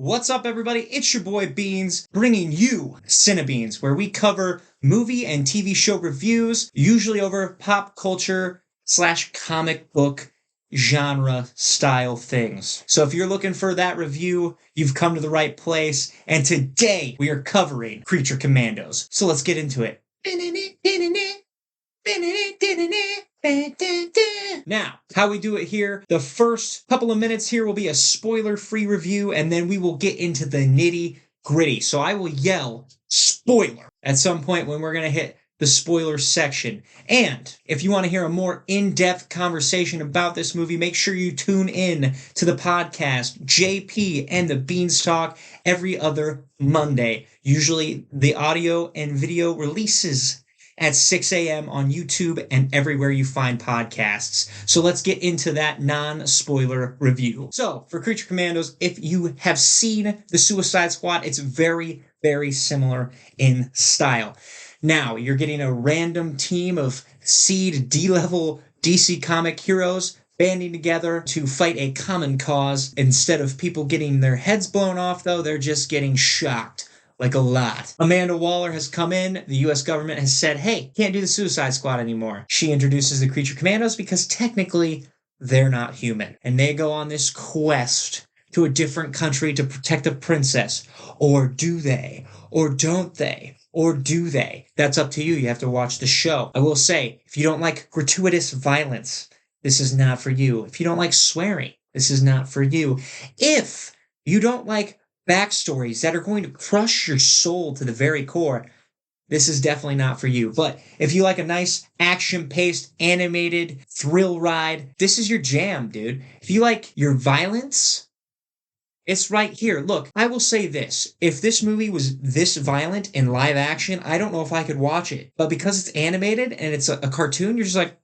What's up, everybody? It's your boy Beans, bringing you CineBeans, where we cover movie and TV show reviews, usually over pop culture / comic book genre style things. So if you're looking for that review, you've come to the right place, and today we are covering Creature Commandos. So let's get into it. Now, how we do it here, the first couple of minutes here will be a spoiler-free review, and then we will get into the nitty-gritty. So I will yell, spoiler, at some point when we're going to hit the spoiler section. And if you want to hear a more in-depth conversation about this movie, make sure you tune in to the podcast, JP and the Beanstalk, every other Monday. Usually the audio and video releases at 6 a.m. on YouTube and everywhere you find podcasts. So let's get into that non-spoiler review. So, for Creature Commandos, if you have seen the Suicide Squad, it's very, very similar in style. Now, you're getting a random team of seed D-level DC comic heroes banding together to fight a common cause. Instead of people getting their heads blown off, though, they're just getting shocked. Like a lot. Amanda Waller has come in. The U.S. government has said, hey, can't do the Suicide Squad anymore. She introduces the Creature Commandos because technically they're not human. And they go on this quest to a different country to protect a princess. Or do they? Or don't they? Or do they? That's up to you. You have to watch the show. I will say, if you don't like gratuitous violence, this is not for you. If you don't like swearing, this is not for you. If you don't like backstories that are going to crush your soul to the very core, this is definitely not for you. But if you like a nice action-paced, animated thrill ride, this is your jam, dude. If you like your violence, it's right here. Look, I will say this. If this movie was this violent in live action, I don't know if I could watch it. But because it's animated and it's a cartoon, you're just like,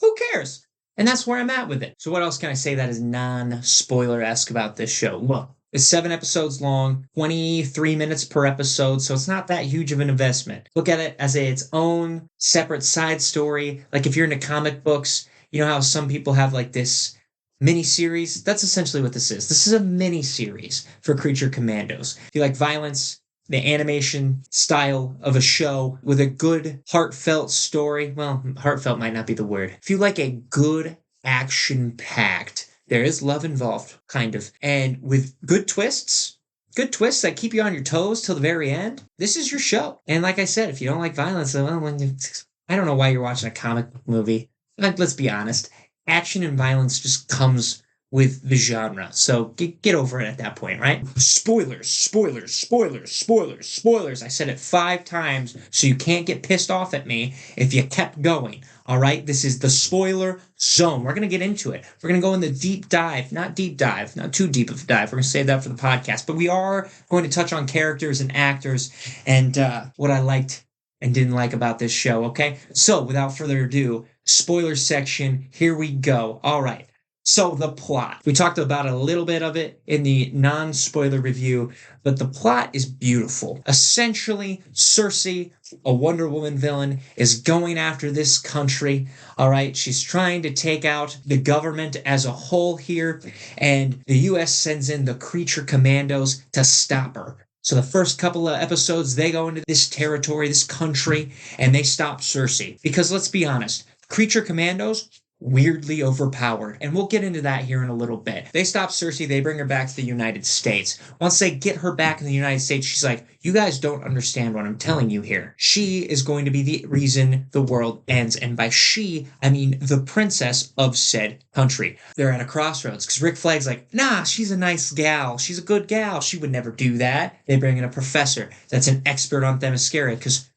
who cares? And that's where I'm at with it. So what else can I say that is non-spoiler-esque about this show? Look. It's 7 episodes long, 23 minutes per episode, so it's not that huge of an investment. Look at it as its own separate side story. Like if you're into comic books, you know how some people have like this mini-series? That's essentially what this is. This is a mini-series for Creature Commandos. If you like violence, the animation style of a show with a good, heartfelt story, well, heartfelt might not be the word. If you like a good, action-packed, there is love involved, kind of. And with good twists that keep you on your toes till the very end, this is your show. And like I said, if you don't like violence, well, I don't know why you're watching a comic book movie. Like, let's be honest. Action and violence just comes with the genre. So get over it at that point, right? Spoilers, spoilers, spoilers, spoilers, spoilers. I said it 5 times, so you can't get pissed off at me if you kept going. All right? This is the spoiler zone. We're going to get into it. We're going to go in the deep dive. Not deep dive. Not too deep of a dive. We're going to save that for the podcast. But we are going to touch on characters and actors and what I liked and didn't like about this show, okay? So, without further ado, spoiler section. Here we go. All right. So the plot. We talked about a little bit of it in the non-spoiler review, but the plot is beautiful. Essentially, Cersei, a Wonder Woman villain, is going after this country. All right, she's trying to take out the government as a whole here, and the U.S. sends in the Creature Commandos to stop her. So the first couple of episodes, they go into this territory, this country, and they stop Cersei. Because let's be honest, Creature Commandos, weirdly overpowered. And we'll get into that here in a little bit. They stop Cersei, they bring her back to the United States. Once they get her back in the United States, she's like, you guys don't understand what I'm telling you here. She is going to be the reason the world ends. And by she, I mean the princess of said country. They're at a crossroads because Rick Flagg's like, nah, she's a nice gal. She's a good gal. She would never do that. They bring in a professor that's an expert on Themyscira because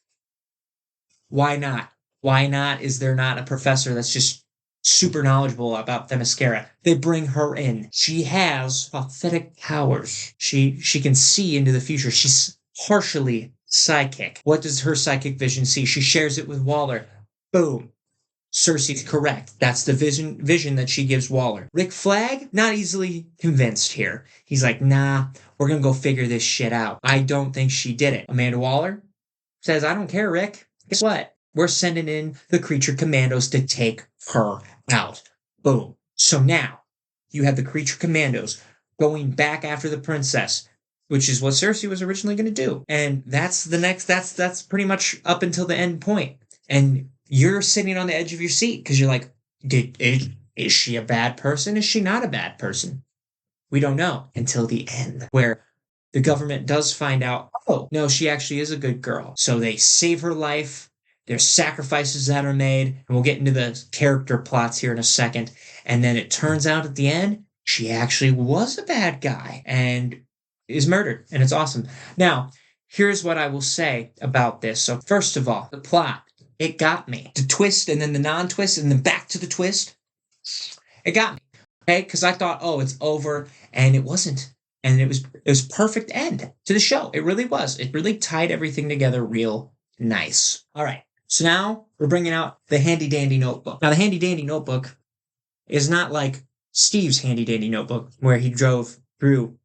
why not? Why not is there not a professor that's just super knowledgeable about Themyscira? They bring her in. She has prophetic powers. She can see into the future. She's partially psychic. What does her psychic vision see? She shares it with Waller. Boom. Cersei's correct. That's the vision that she gives Waller. Rick Flag, not easily convinced here. He's like, nah, we're gonna go figure this shit out. I don't think she did it. Amanda Waller says, I don't care, Rick. Guess what? We're sending in the Creature Commandos to take her out. Boom. So now, you have the Creature Commandos going back after the princess, which is what Cersei was originally going to do. And that's pretty much up until the end point. And you're sitting on the edge of your seat because you're like, is she a bad person? Is she not a bad person? We don't know until the end, where the government does find out, oh, no, she actually is a good girl. So they save her life. There's sacrifices that are made, and we'll get into the character plots here in a second. And then it turns out at the end, she actually was a bad guy and is murdered, and it's awesome. Now, here's what I will say about this. So first of all, the plot, it got me. The twist and then the non-twist and then back to the twist, it got me. Okay, because I thought, oh, it's over, and it wasn't. And it was perfect end to the show. It really was. It really tied everything together real nice. All right. So now we're bringing out the handy dandy notebook. Now the handy dandy notebook is not like Steve's handy dandy notebook where he drew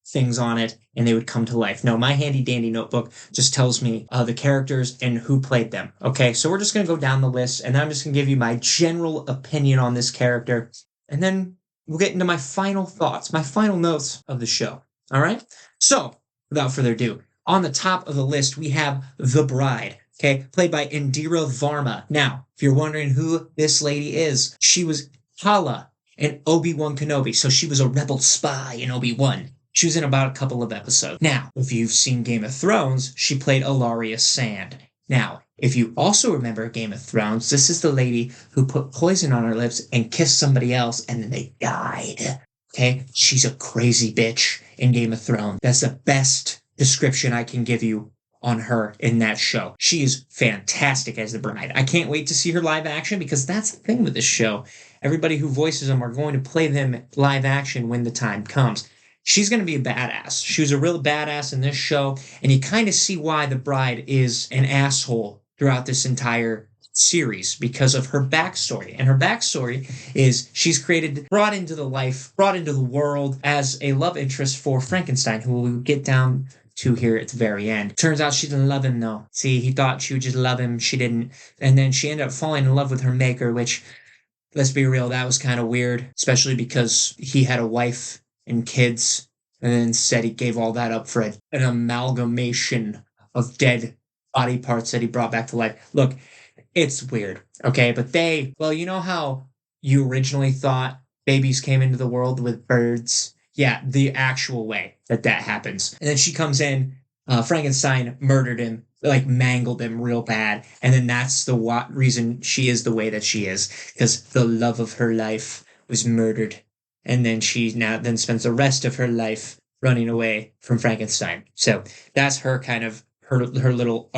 things on it and they would come to life. No, my handy dandy notebook just tells me the characters and who played them. Okay, so we're just going to go down the list and I'm just going to give you my general opinion on this character. And then we'll get into my final thoughts, my final notes of the show. All right? So, without further ado, on the top of the list, we have the bride, okay, played by Indira Varma. Now, if you're wondering who this lady is, she was Hala in Obi-Wan Kenobi, so she was a rebel spy in Obi-Wan. She was in about a couple of episodes. Now, if you've seen Game of Thrones, she played Ilaria Sand. Now, if you also remember Game of Thrones, this is the lady who put poison on her lips and kissed somebody else and then they died. Okay? She's a crazy bitch in Game of Thrones. That's the best description I can give you on her in that show. She is fantastic as the bride. I can't wait to see her live action because that's the thing with this show. Everybody who voices them are going to play them live action when the time comes. She's going to be a badass. She was a real badass in this show, and you kind of see why the bride is an asshole throughout this entire series because of her backstory. And her backstory is she's brought into the world as a love interest for Frankenstein, who we'll get down to here at the very end. Turns out she didn't love him, though. See, he thought she would just love him. She didn't. And then she ended up falling in love with her maker, which, let's be real, that was kind of weird, especially because he had a wife and kids, and then said he gave all that up for an amalgamation of dead body parts that he brought back to life. Look, it's weird, okay? But you know how you originally thought babies came into the world with birds? Yeah, the actual way that happens. And then she comes in, Frankenstein murdered him, like mangled him real bad, and then that's the reason she is the way that she is, because the love of her life was murdered. And then she then spends the rest of her life running away from Frankenstein. So that's her kind of her little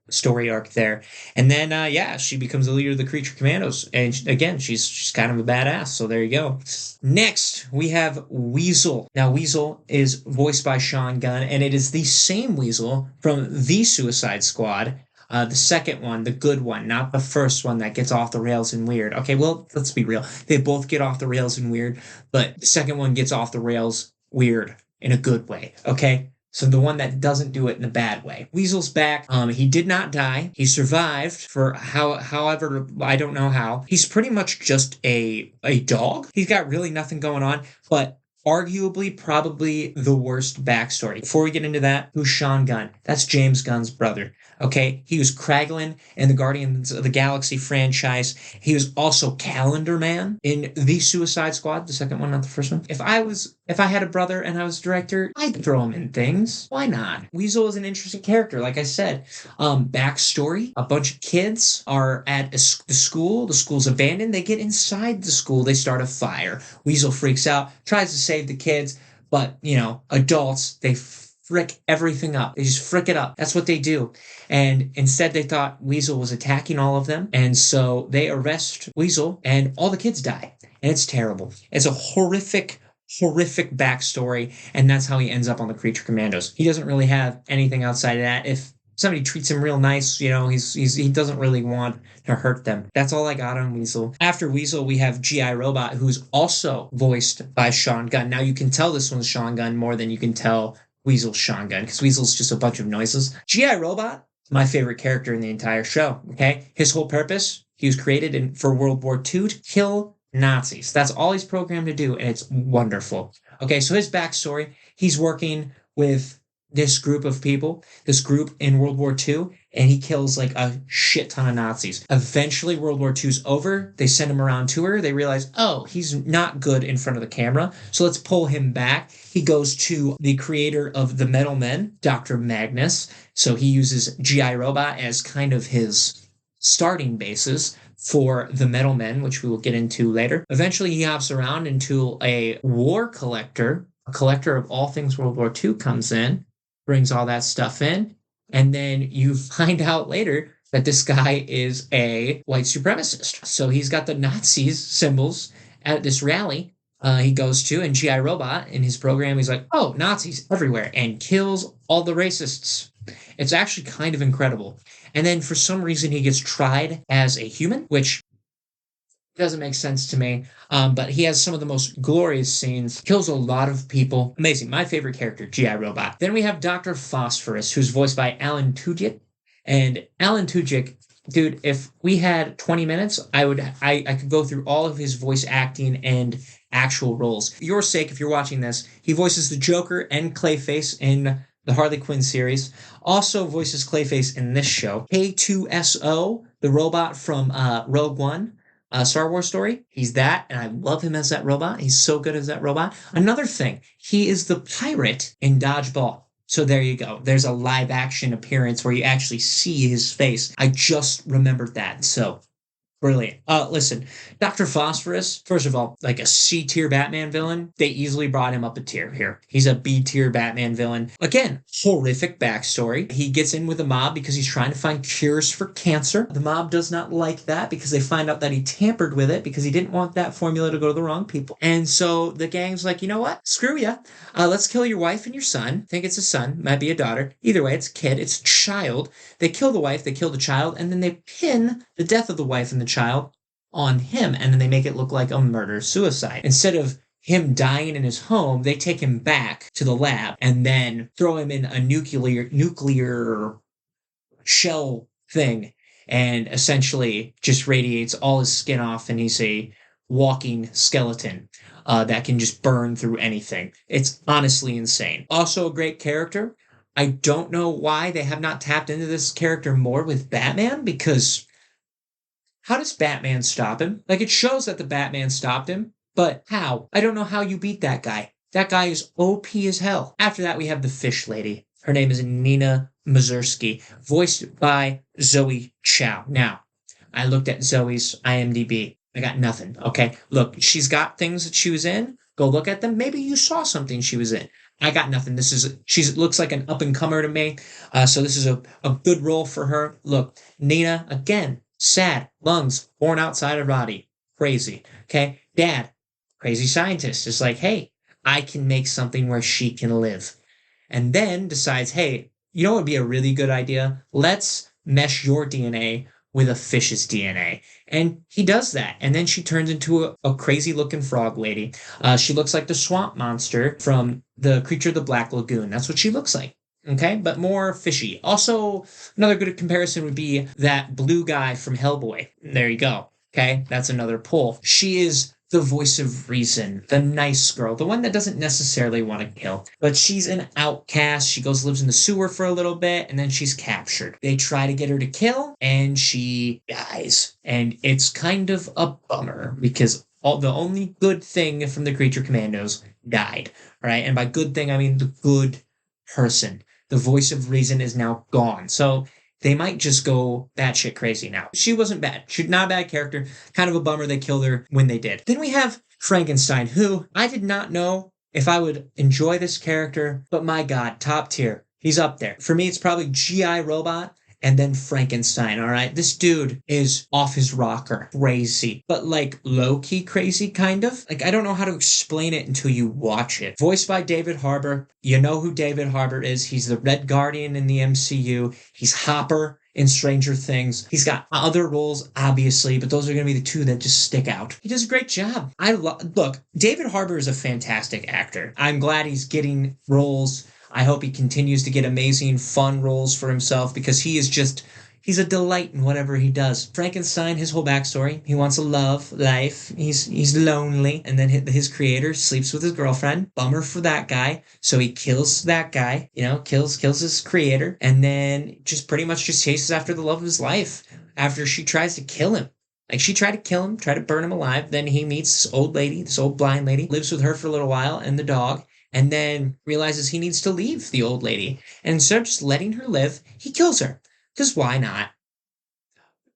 story arc there. And then she becomes the leader of the Creature Commandos. And again, she's kind of a badass. So there you go. Next, we have Weasel. Now, Weasel is voiced by Sean Gunn, and it is the same Weasel from The Suicide Squad. The second one, the good one, not the first one that gets off the rails and weird. Okay, well, let's be real. They both get off the rails and weird, but the second one gets off the rails weird in a good way, okay? So the one that doesn't do it in a bad way. Weasel's back. He did not die. He survived for however, I don't know how. He's pretty much just a dog. He's got really nothing going on, but arguably probably the worst backstory. Before we get into that, who's Sean Gunn? That's James Gunn's brother. Okay, he was Kraglin in the Guardians of the Galaxy franchise. He was also Calendar Man in The Suicide Squad, the second one, not the first one. If I had a brother and I was director, I'd throw him in things. Why not? Weasel is an interesting character, like I said. Backstory, a bunch of kids are at the school. The school's abandoned. They get inside the school. They start a fire. Weasel freaks out, tries to save the kids, but, adults, they frick everything up. They just frick it up. That's what they do. And instead they thought Weasel was attacking all of them. And so they arrest Weasel and all the kids die. And it's terrible. It's a horrific backstory. And that's how he ends up on the Creature Commandos. He doesn't really have anything outside of that. If somebody treats him real nice, he doesn't really want to hurt them. That's all I got on Weasel. After Weasel, we have G.I. Robot, who's also voiced by Sean Gunn. Now you can tell this one's Sean Gunn more than you can tell Weasel's Sean Gunn, because Weasel's just a bunch of noises. G.I. Robot, my favorite character in the entire show, okay? His whole purpose, he was created for World War II to kill Nazis. That's all he's programmed to do, and it's wonderful. Okay, so his backstory, he's working with this group of people, this group in World War II, and he kills like a shit ton of Nazis. Eventually, World War II's over. They send him around tour. They realize, oh, he's not good in front of the camera, so let's pull him back. He goes to the creator of the Metal Men, Dr. Magnus. So he uses G.I. Robot as kind of his starting basis for the Metal Men, which we will get into later. Eventually, he hops around into a war collector. A collector of all things World War II comes in, brings all that stuff in, and then you find out later that this guy is a white supremacist. So he's got the Nazis symbols at this rally he goes to, and G.I. Robot in his program, he's like, oh, Nazis everywhere, and kills all the racists. It's actually kind of incredible. And then for some reason, he gets tried as a human, which doesn't make sense to me. But he has some of the most glorious scenes, kills a lot of people. Amazing. My favorite character, G.I. Robot. Then we have Dr. Phosphorus, who's voiced by Alan Tudyk. And Alan Tudyk, dude, if we had 20 minutes, I could go through all of his voice acting and actual roles. For your sake, if you're watching this, he voices the Joker and Clayface in the Harley Quinn series. Also voices Clayface in this show. K2SO, the robot from Rogue One. Star Wars story. He's that, and I love him as that robot. He's so good as that robot. Another thing, he is the pirate in Dodgeball. So there you go. There's a live action appearance where you actually see his face. I just remembered that. So brilliant. Listen, Dr. Phosphorus, first of all, like a C-tier Batman villain, they easily brought him up a tier here. He's a B-tier Batman villain. Again, horrific backstory. He gets in with the mob because he's trying to find cures for cancer. The mob does not like that because they find out that he tampered with it because he didn't want that formula to go to the wrong people. And so the gang's like, you know what? Screw ya. Let's kill your wife and your son. I think it's a son. Might be a daughter. Either way, it's a kid. It's a child. They kill the wife. They kill the child. And then they pin the death of the wife and the child on him, and then they make it look like a murder-suicide. Instead of him dying in his home, they take him back to the lab and then throw him in a nuclear shell thing and essentially just radiates all his skin off, and he's a walking skeleton that can just burn through anything. It's honestly insane. Also a great character. I don't know why they have not tapped into this character more with Batman, because how does Batman stop him? Like, it shows that the Batman stopped him, but how? I don't know how you beat that guy. That guy is OP as hell. After that, we have the fish lady. Her name is Nina Mazursky, voiced by Zoe Chow. Now, I looked at Zoe's IMDb. I got nothing, okay? Look, she's got things that she was in. Go look at them. Maybe you saw something she was in. I got nothing. She looks like an up-and-comer to me, so this is a good role for her. Look, Nina, again, sad, lungs, born outside her body. Crazy. Okay? Dad, crazy scientist, is like, hey, I can make something where she can live. And then decides, hey, you know what would be a really good idea? Let's mesh your DNA with a fish's DNA. And he does that. And then she turns into a crazy-looking frog lady. She looks like the swamp monster from the Creature of the Black Lagoon. That's what she looks like. Okay, but more fishy. Also, another good comparison would be that blue guy from Hellboy. There you go. Okay, that's another pull. She is the voice of reason, the nice girl, the one that doesn't necessarily want to kill. But she's an outcast. She lives in the sewer for a little bit, and then she's captured. They try to get her to kill, and she dies. And it's kind of a bummer, because the only good thing from the Creature Commandos died. Right? And by good thing, I mean the good person. The voice of reason is now gone. So they might just go batshit crazy now. She wasn't bad. She's not a bad character. Kind of a bummer they killed her when they did. Then we have Frankenstein, who I did not know if I would enjoy this character, but my God, top tier. He's up there. For me, it's probably G.I. Robot and then Frankenstein, all right? This dude is off his rocker. Crazy. But like low-key crazy, kind of. Like, I don't know how to explain it until you watch it. Voiced by David Harbour. You know who David Harbour is. He's the Red Guardian in the MCU. He's Hopper in Stranger Things. He's got other roles, obviously, but those are going to be the two that just stick out. He does a great job. Look, David Harbour is a fantastic actor. I'm glad he's getting roles. I hope he continues to get amazing, fun roles for himself, because he is just He's a delight in whatever he does. Frankenstein, his whole backstory, he wants a love life. He's lonely, and then his creator sleeps with his girlfriend. Bummer for that guy. So he kills that guy, kills his creator, and then just pretty much just chases after the love of his life after she tries to kill him. Like, she tried to kill him, tried to burn him alive. Then he meets this old lady, this old blind lady, lives with her for a little while and the dog, and then realizes he needs to leave the old lady. And instead of just letting her live, he kills her. Because why not?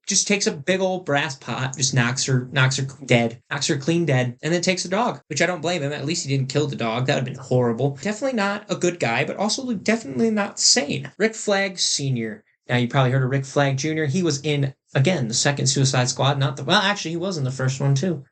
Just takes a big old brass pot, just knocks her dead, knocks her clean dead, and then takes the dog, which I don't blame him. At least he didn't kill the dog. That would have been horrible. Definitely not a good guy, but also definitely not sane. Rick Flag Sr. Now, you probably heard of Rick Flag Jr. He was in, again, the second Suicide Squad, well, actually, he was in the first one, too.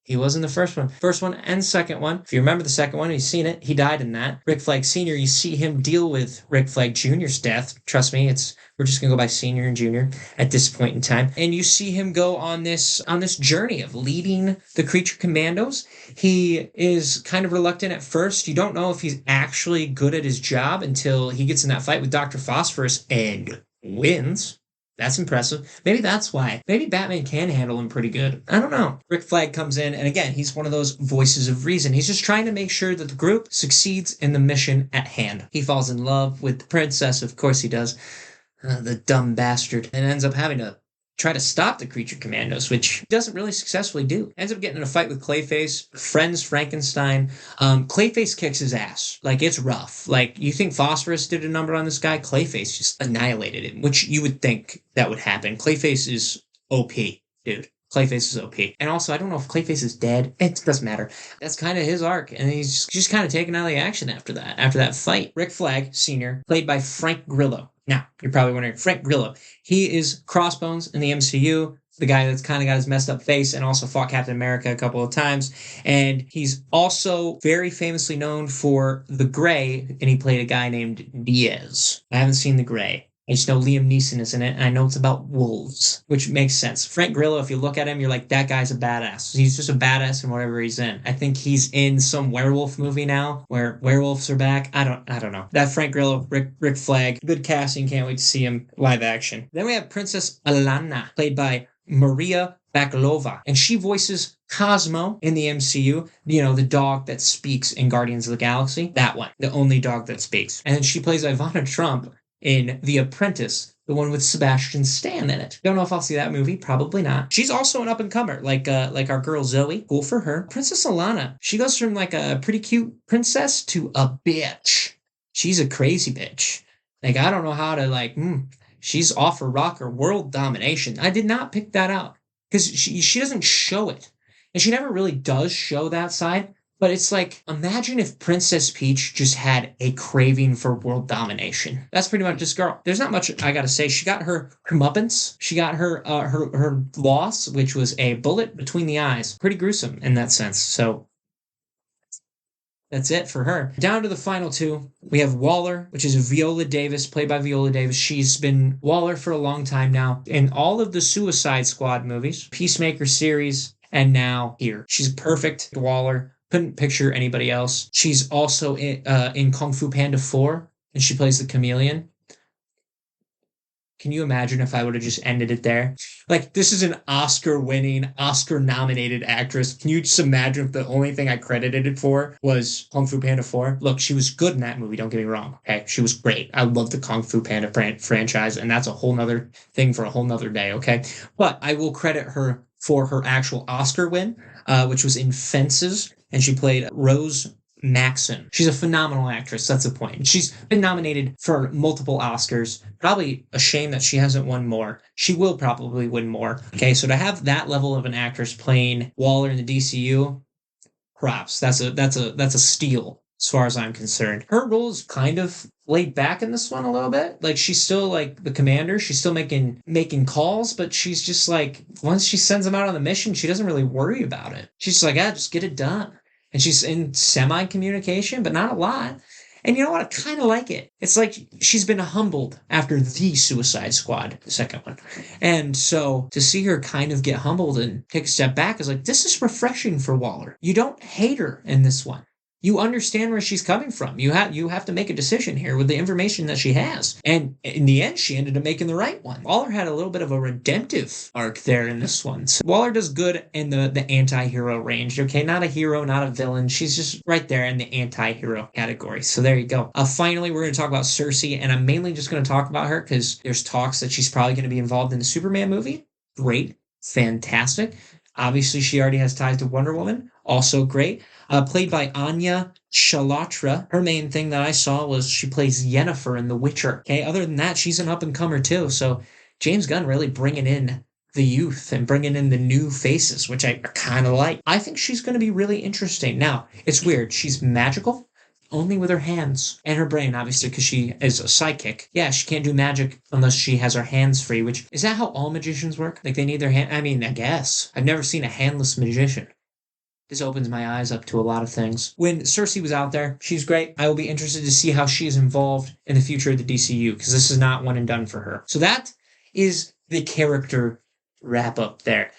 He was in the first one and second one. If you remember the second one, you've seen it. He died in that. Rick Flag Sr., you see him deal with Rick Flag Jr.'s death. Trust me, we're just gonna go by Senior and Junior at this point in time. And you see him go on this journey of leading the Creature Commandos. He is kind of reluctant at first. You don't know if he's actually good at his job until he gets in that fight with Dr. Phosphorus and wins. That's impressive. Maybe that's why. Maybe Batman can handle him pretty good. I don't know. Rick Flag comes in, and again, he's one of those voices of reason. He's just trying to make sure that the group succeeds in the mission at hand. He falls in love with the princess. Of course he does. The dumb bastard. And ends up having to try to stop the Creature Commandos, which he doesn't really successfully do. Ends up getting in a fight with Clayface, friends Frankenstein. Clayface kicks his ass. Like, it's rough. Like, you think Phosphorus did a number on this guy? Clayface just annihilated him, which you would think that would happen. Clayface is OP, dude. Clayface is OP. And also, I don't know if Clayface is dead. It doesn't matter. That's kind of his arc, and he's just kind of taken out of the action after that fight. Rick Flag, Sr., played by Frank Grillo. Now, you're probably wondering, Frank Grillo. He is Crossbones in the MCU, the guy that's kind of got his messed up face and also fought Captain America a couple of times. And he's also very famously known for The Gray, and he played a guy named Diaz. I haven't seen The Gray. I just know Liam Neeson is in it, and I know it's about wolves, which makes sense. Frank Grillo, if you look at him, you're like, that guy's a badass. He's just a badass in whatever he's in. I think he's in some werewolf movie now, where werewolves are back. I don't know. That Frank Grillo, Rick Flag, good casting. Can't wait to see him live action. Then we have Princess Alana, played by Maria Bakalova, and she voices Cosmo in the MCU, the dog that speaks in Guardians of the Galaxy. That one, the only dog that speaks. And then she plays Ivana Trump in The Apprentice, the one with Sebastian Stan in it. Don't know if I'll see that movie. Probably not. She's also an up-and-comer, like our girl Zoe. Cool for her. Princess Alana, she goes from like a pretty cute princess to a bitch. She's a crazy bitch. Like, I don't know how to, she's off her rocker world domination. I did not pick that out because she doesn't show it. And she never really does show that side. But it's like, imagine if Princess Peach just had a craving for world domination. That's pretty much this girl. There's not much I gotta say. She got her comeuppance. She got her loss, which was a bullet between the eyes. Pretty gruesome in that sense. So that's it for her. Down to the final two, we have Waller, which is Viola Davis, played by Viola Davis. She's been Waller for a long time now in all of the Suicide Squad movies, Peacemaker series, and now here. She's perfect Waller. Couldn't picture anybody else. She's also in Kung Fu Panda 4, and she plays the chameleon. Can you imagine if I would have just ended it there? Like, this is an Oscar-winning, Oscar-nominated actress. Can you just imagine if the only thing I credited it for was Kung Fu Panda 4? Look, she was good in that movie, don't get me wrong. Okay, she was great. I love the Kung Fu Panda franchise, and that's a whole nother thing for a whole nother day, okay? But I will credit her for her actual Oscar win, which was in Fences, and she played Rose Maxon. She's a phenomenal actress, that's the point. She's been nominated for multiple Oscars. Probably a shame that she hasn't won more. She will probably win more. Okay, so to have that level of an actress playing Waller in the DCU, props. That's a steal as far as I'm concerned. Her role is kind of laid back in this one a little bit. Like, she's still like the commander. She's still making calls, but she's just like, once she sends them out on the mission, she doesn't really worry about it. She's just like, just get it done. And she's in semi-communication, but not a lot. And you know what? I kind of like it. It's like she's been humbled after the Suicide Squad, the second one. And so to see her kind of get humbled and take a step back is like, this is refreshing for Waller. You don't hate her in this one. you understand where she's coming from. You have to make a decision here with the information that she has. And in the end, she ended up making the right one. Waller had a little bit of a redemptive arc there in this one. So Waller does good in the anti-hero range. Okay, not a hero, not a villain. She's just right there in the anti-hero category. So there you go. Finally, we're going to talk about Cersei, and I'm mainly just going to talk about her because there's talks that she's probably going to be involved in the Superman movie. Great. Fantastic. Obviously, she already has ties to Wonder Woman. Also great. Played by Anya Chalotra. Her main thing that I saw was she plays Yennefer in The Witcher. Okay, other than that, she's an up-and-comer too. So James Gunn really bringing in the youth and bringing in the new faces, which I kind of like. I think she's going to be really interesting. Now, it's weird. She's magical. Only with her hands and her brain, obviously, because she is a psychic. Yeah, she can't do magic unless she has her hands free, which is that how all magicians work? Like they need their hand. I mean, I guess. I've never seen a handless magician. This opens my eyes up to a lot of things. When Cersei was out there, she's great. I will be interested to see how she is involved in the future of the DCU, because this is not one and done for her. So that is the character wrap up there.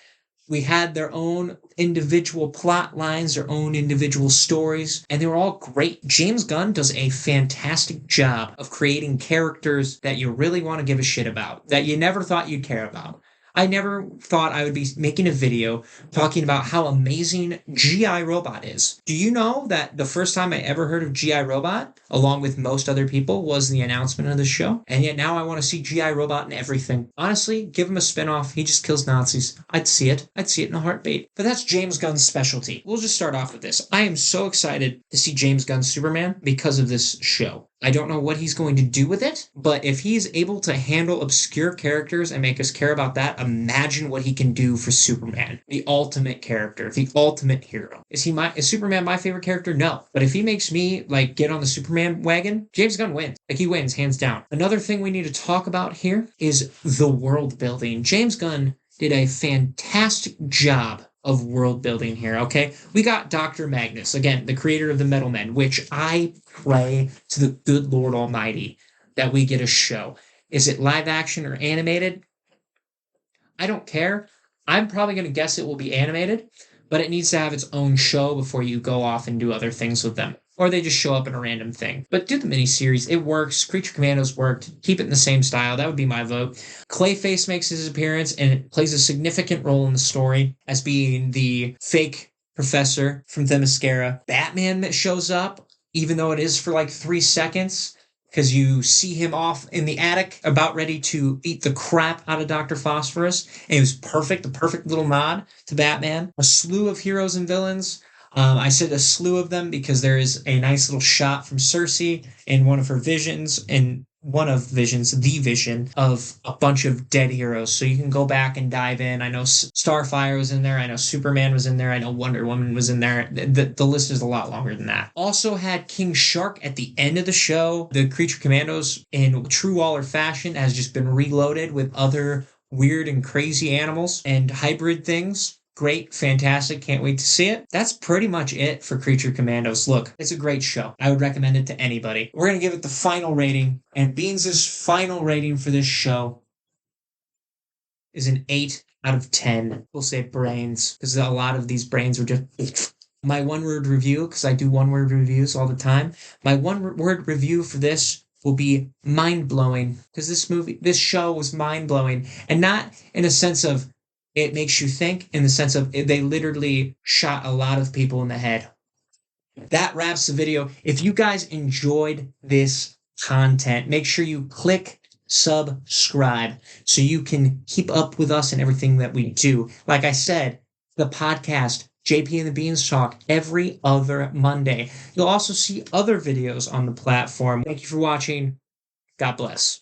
We had their own individual plot lines, their own individual stories, and they were all great. James Gunn does a fantastic job of creating characters that you really want to give a shit about, that you never thought you'd care about. I never thought I would be making a video talking about how amazing G.I. Robot is. Do you know that the first time I ever heard of G.I. Robot, along with most other people, was the announcement of the show? And yet now I want to see G.I. Robot in everything. Honestly, give him a spinoff. He just kills Nazis. I'd see it. I'd see it in a heartbeat. But that's James Gunn's specialty. We'll just start off with this. I am so excited to see James Gunn's Superman because of this show. I don't know what he's going to do with it, but if he's able to handle obscure characters and make us care about that, imagine what he can do for Superman. The ultimate character, the ultimate hero. Is Superman my favorite character? No. But if he makes me get on the Superman wagon, James Gunn wins. He wins, hands down. Another thing we need to talk about here is the world building. James Gunn did a fantastic job of world building here, okay? We got Dr. Magnus, again, the creator of the Metal Men, which I pray to the good Lord Almighty that we get a show. Is it live action or animated? I don't care. I'm probably going to guess it will be animated, but it needs to have its own show before you go off and do other things with them. Or they just show up in a random thing. But do the miniseries. It works. Creature Commandos worked. Keep it in the same style. That would be my vote. Clayface makes his appearance and it plays a significant role in the story as being the fake professor from Themyscira. Batman shows up, even though it is for 3 seconds, because you see him off in the attic about ready to beat the crap out of Dr. Phosphorus. And it was perfect. A perfect little nod to Batman. A slew of heroes and villains. I said a slew of them because there is a nice little shot from Cersei in one of her visions, the vision of a bunch of dead heroes. So you can go back and dive in. I know Starfire was in there. I know Superman was in there. I know Wonder Woman was in there. The list is a lot longer than that. Also had King Shark at the end of the show. The Creature Commandos, in true Waller fashion, has just been reloaded with other weird and crazy animals and hybrid things. Great, fantastic, can't wait to see it. That's pretty much it for Creature Commandos. Look, it's a great show. I would recommend it to anybody. We're going to give it the final rating, and Beans' final rating for this show is an 8 out of 10. We'll say brains, because a lot of these brains are just... My one-word review, because I do one-word reviews all the time, my one-word review for this will be mind-blowing, because this show was mind-blowing, and not in a sense of it makes you think, in the sense of they literally shot a lot of people in the head. That wraps the video. If you guys enjoyed this content, make sure you click subscribe so you can keep up with us and everything that we do. Like I said, the podcast, JP and the Beans Talk, every other Monday. You'll also see other videos on the platform. Thank you for watching. God bless.